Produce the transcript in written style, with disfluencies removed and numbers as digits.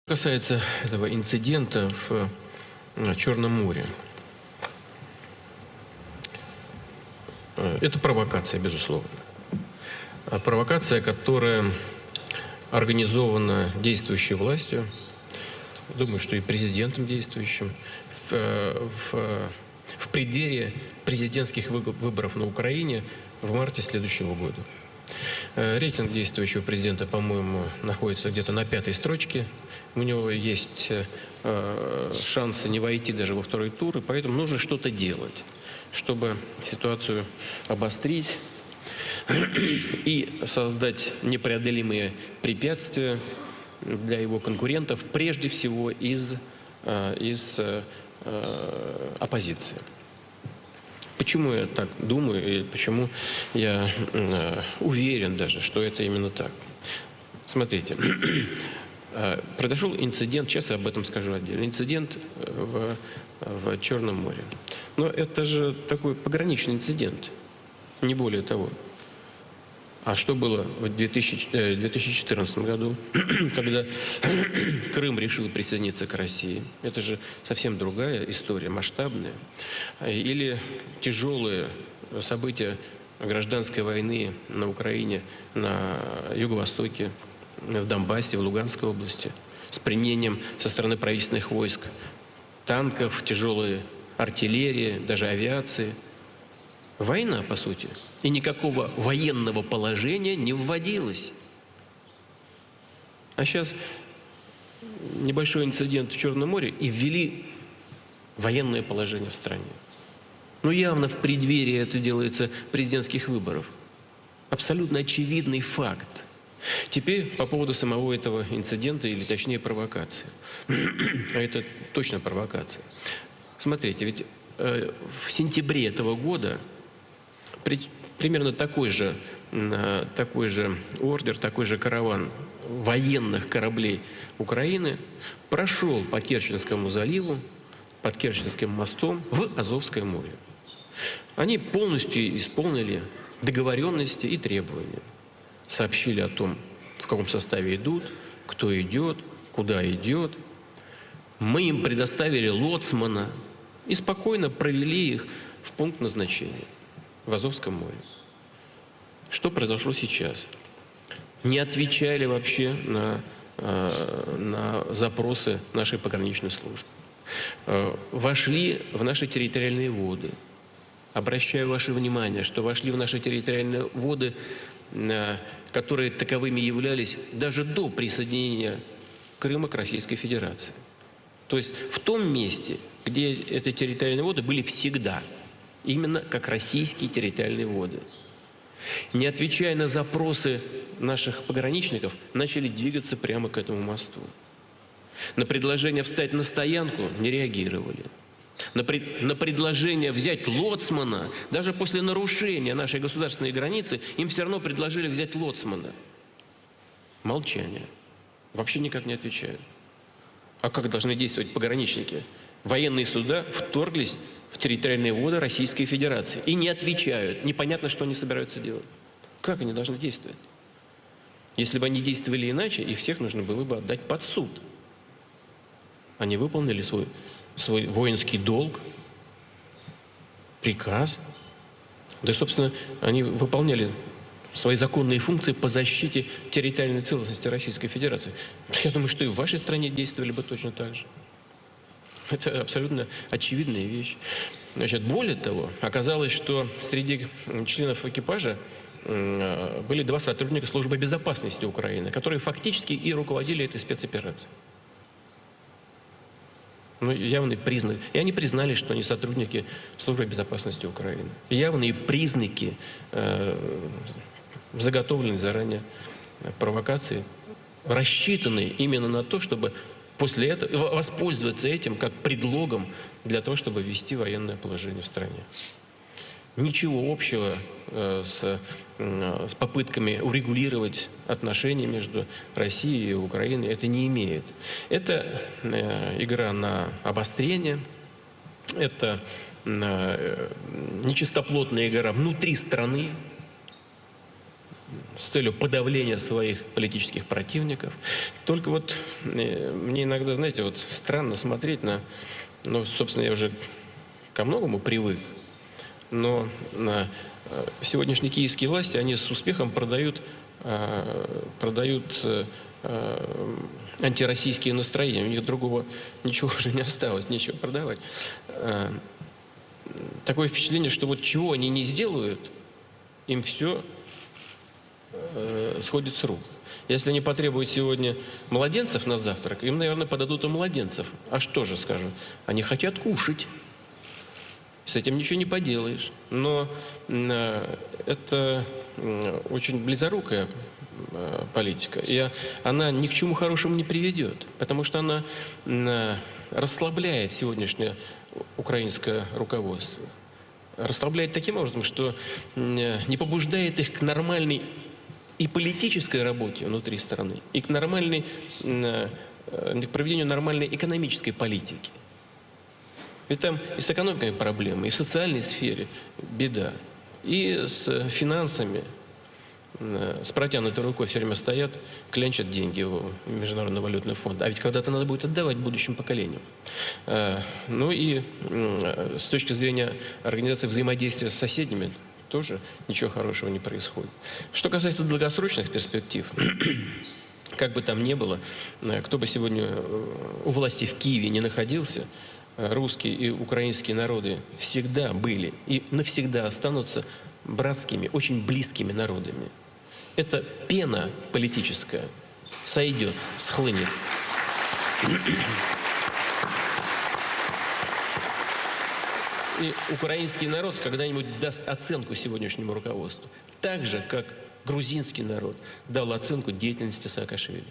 Касается этого инцидента в Черном море. Это провокация, безусловно. Провокация, которая организована действующей властью, думаю, что и президентом действующим, в преддверии президентских выборов на Украине в марте следующего года. Рейтинг действующего президента, по-моему, находится где-то на 5-й строчке. У него есть шансы не войти даже во второй тур, и поэтому нужно что-то делать, чтобы ситуацию обострить и создать непреодолимые препятствия для его конкурентов, прежде всего из оппозиции. Почему я так думаю и почему я уверен даже, что это именно так? Смотрите, произошел инцидент, сейчас я об этом скажу отдельно, инцидент в Черном море. Но это же такой пограничный инцидент, не более того. А что было в 2014 году, когда Крым решил присоединиться к России? Это же совсем другая история, масштабная. Или тяжелые события гражданской войны на Украине, на Юго-Востоке, в Донбассе, в Луганской области, с применением со стороны правительственных войск танков, тяжелой артиллерии, даже авиации. Война, по сути. И никакого военного положения не вводилось. А сейчас небольшой инцидент в Черном море и ввели военное положение в стране. Ну, явно в преддверии это делается президентских выборов. Абсолютно очевидный факт. Теперь по поводу самого этого инцидента, или точнее провокации. А это точно провокация. Смотрите, ведь в сентябре этого года примерно такой же ордер, такой же караван военных кораблей Украины прошел по Керченскому заливу, под Керченским мостом в Азовское море. Они полностью исполнили договоренности и требования. Сообщили о том, в каком составе идут, кто идет, куда идет. Мы им предоставили лоцмана и спокойно провели их в пункт назначения в Азовском море. Что произошло сейчас? Не отвечали вообще на запросы нашей пограничной службы. Вошли в наши территориальные воды. Обращаю ваше внимание, что вошли в наши территориальные воды, которые таковыми являлись даже до присоединения Крыма к Российской Федерации. То есть в том месте, где эти территориальные воды были всегда, именно как российские территориальные воды. Не отвечая на запросы наших пограничников, начали двигаться прямо к этому мосту. На предложение встать на стоянку не реагировали. На предложение взять лоцмана, даже после нарушения нашей государственной границы, им все равно предложили взять лоцмана. Молчание. Вообще никак не отвечают. А как должны действовать пограничники? Военные суда вторглись в территориальные воды Российской Федерации и не отвечают. Непонятно, что они собираются делать. Как они должны действовать? Если бы они действовали иначе, их всех нужно было бы отдать под суд. Они выполнили свой воинский долг, приказ. Да, собственно, они выполняли свои законные функции по защите территориальной целостности Российской Федерации. Я думаю, что и в вашей стране действовали бы точно так же. Это абсолютно очевидная вещь. Значит, более того, оказалось, что среди членов экипажа были 2 сотрудника Службы безопасности Украины, которые фактически и руководили этой спецоперацией. Ну, явный признак. И они признали, что они сотрудники Службы безопасности Украины. Явные признаки заготовленной заранее провокации, рассчитанные именно на то, чтобы после этого воспользоваться этим как предлогом для того, чтобы ввести военное положение в стране. Ничего общего с попытками урегулировать отношения между Россией и Украиной это не имеет. Это игра на обострение, это нечистоплотная игра внутри страны. с целью подавления своих политических противников. Только вот мне иногда, знаете, вот странно смотреть на, ну, собственно, я уже ко многому привык, но сегодняшние киевские власти, они с успехом продают антироссийские настроения. У них другого ничего уже не осталось, нечего продавать. Такое впечатление, что вот чего они не сделают, им все сходит с рук. Если они потребуют сегодня младенцев на завтрак, им, наверное, подадут и младенцев. А что же скажут? Они хотят кушать. С этим ничего не поделаешь. Но это очень близорукая политика. И она ни к чему хорошему не приведет. Потому что она расслабляет сегодняшнее украинское руководство. Расслабляет таким образом, что не побуждает их к нормальной и политической работе внутри страны, и к проведению нормальной экономической политики. Ведь там и с экономикой проблемы, и в социальной сфере беда, и с финансами, с протянутой рукой все время стоят, клянчат деньги у Международного валютного фонда. А ведь когда-то надо будет отдавать будущим поколениям. Ну и с точки зрения организации взаимодействия с соседями тоже ничего хорошего не происходит. Что касается долгосрочных перспектив, как бы там ни было, кто бы сегодня у власти в Киеве не находился, русские и украинские народы всегда были и навсегда останутся братскими, очень близкими народами. Эта пена политическая сойдет, схлынет. И украинский народ когда-нибудь даст оценку сегодняшнему руководству. Так же, как грузинский народ дал оценку деятельности Саакашвили.